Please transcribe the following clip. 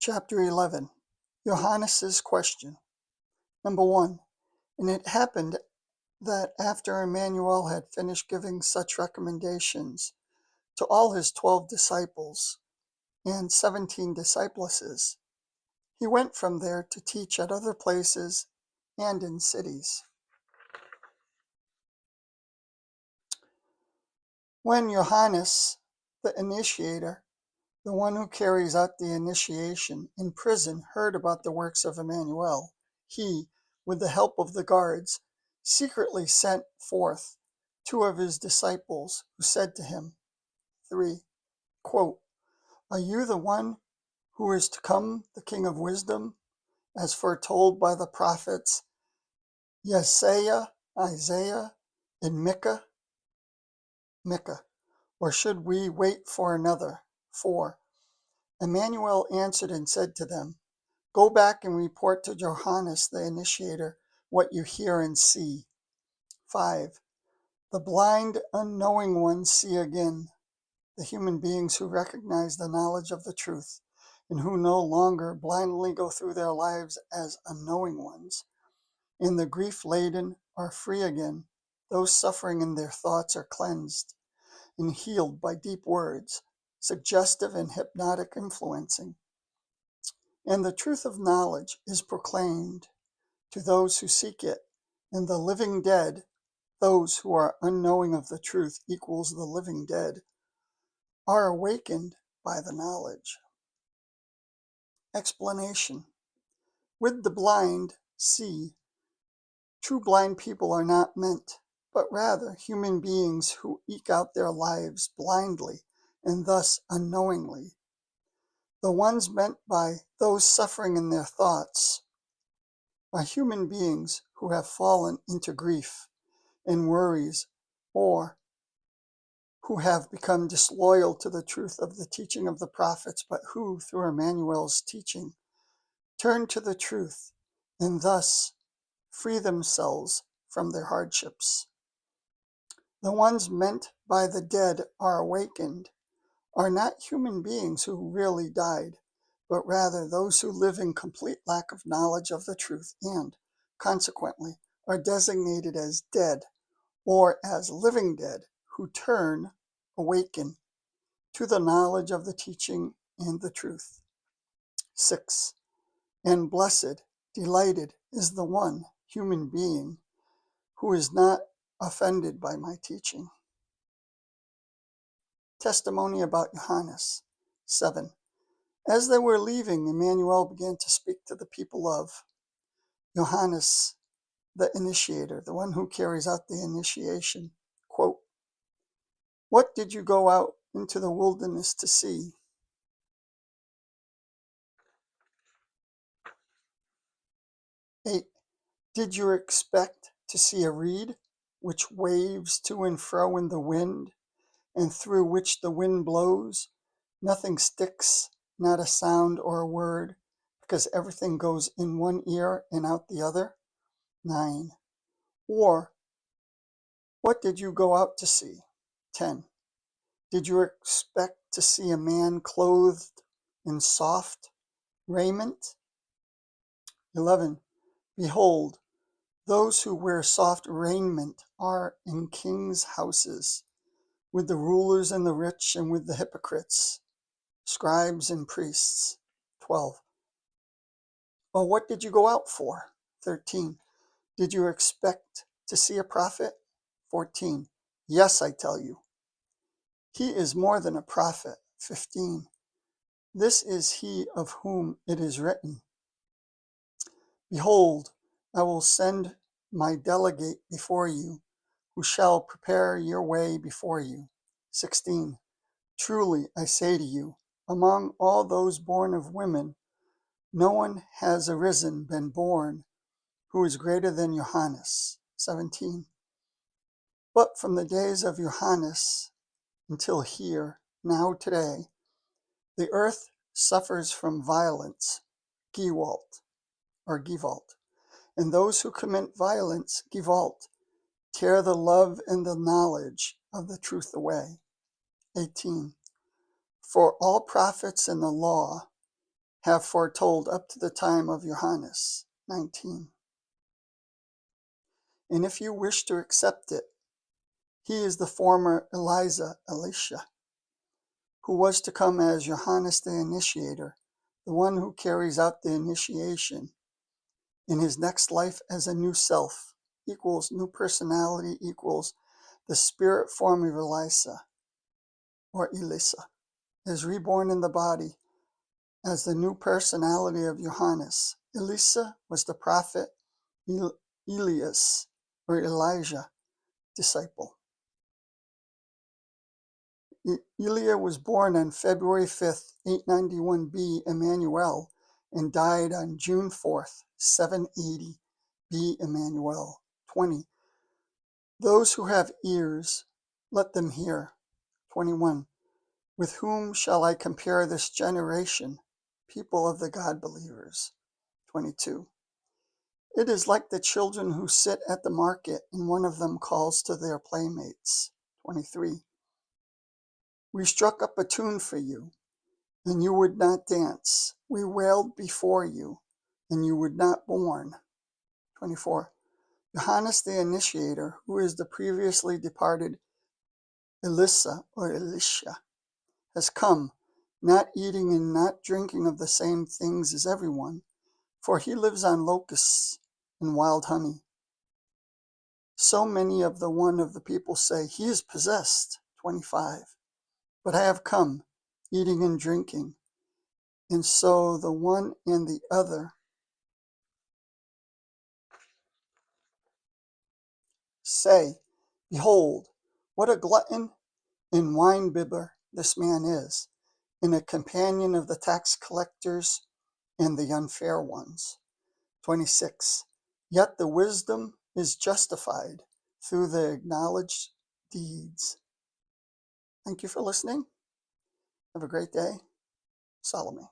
Chapter 11. Johannes's question. Number 1. And it happened that after Emmanuel had finished giving such recommendations to all his 12 disciples and 17 discipluses, he went from there to teach at other places and in cities. When Johannes, the initiator, the one who carries out the initiation, in prison heard about the works of Emmanuel, he, with the help of the guards, secretly sent forth 2 of his disciples, who said to him, 3, quote, Are you the one who is to come, the King of Wisdom, as foretold by the prophets Isaiah, and Micah? Or should we wait for another? 4. Emmanuel answered and said to them, Go back and report to Johannes the initiator what you hear and see. 5. The blind, unknowing ones see again, the human beings who recognize the knowledge of the truth and who no longer blindly go through their lives as unknowing ones. And the grief-laden are free again. Those suffering in their thoughts are cleansed and healed by deep words, suggestive and hypnotic influencing. And the truth of knowledge is proclaimed to those who seek it, and the living dead, those who are unknowing of the truth equals the living dead, are awakened by the knowledge. Explanation. With the blind, see, true blind people are not meant, but rather human beings who eke out their lives blindly and thus unknowingly. The ones meant by those suffering in their thoughts are human beings who have fallen into grief and worries, or who have become disloyal to the truth of the teaching of the prophets, but who, through Emmanuel's teaching, turn to the truth and thus free themselves from their hardships. The ones meant by the dead are awakened are not human beings who really died, but rather those who live in complete lack of knowledge of the truth and, consequently, are designated as dead or as living dead, who turn, awaken, to the knowledge of the teaching and the truth. 6. And blessed, delighted is the one human being who is not offended by my teaching. Testimony about Johannes. 7. As they were leaving, Emmanuel began to speak to the people of Johannes, the initiator, the one who carries out the initiation. Quote, What did you go out into the wilderness to see? 8. Did you expect to see a reed which waves to and fro in the wind, and through which the wind blows? Nothing sticks, not a sound or a word, because everything goes in one ear and out the other? 9. Or, what did you go out to see? 10. Did you expect to see a man clothed in soft raiment? 11. Behold, those who wear soft raiment are in kings' houses, with the rulers and the rich and with the hypocrites, scribes and priests. 12. Well, what did you go out for? 13. Did you expect to see a prophet? 14. Yes, I tell you. He is more than a prophet. 15. This is he of whom it is written, Behold, I will send my delegate before you, who shall prepare your way before you. 16. Truly, I say to you, among all those born of women, no one has been born, who is greater than Johannes. 17. But from the days of Johannes until here, now today, the earth suffers from violence, Gewalt, and those who commit violence, Gewalt, tear the love and the knowledge of the truth away. 18. For all prophets and the law have foretold up to the time of Johannes 19. And if you wish to accept it, he is the former Elisha, who was to come as Johannes the Initiator, the one who carries out the initiation in his next life as a new self, equals new personality, equals the spirit form of Elisa, is reborn in the body as the new personality of Johannes. Elisa was the prophet Elias, or Elijah, disciple. Elia was born on February 5th, 891 B. Emmanuel, and died on June 4th, 780 B. Emmanuel. 20. Those who have ears, let them hear. 21. With whom shall I compare this generation, people of the God believers? 22. It is like the children who sit at the market, and one of them calls to their playmates. 23. We struck up a tune for you, and you would not dance. We wailed before you, and you would not mourn. 24. Johannes the Initiator, who is the previously departed Elisha, has come, not eating and not drinking of the same things as everyone, for he lives on locusts and wild honey. So many of the people say, he is possessed. 25. But I have come, eating and drinking. And so the one and the other say, behold, what a glutton and wine-bibber this man is, and a companion of the tax collectors and the unfair ones. 26. Yet the wisdom is justified through the acknowledged deeds. Thank you for listening. Have a great day. Salome.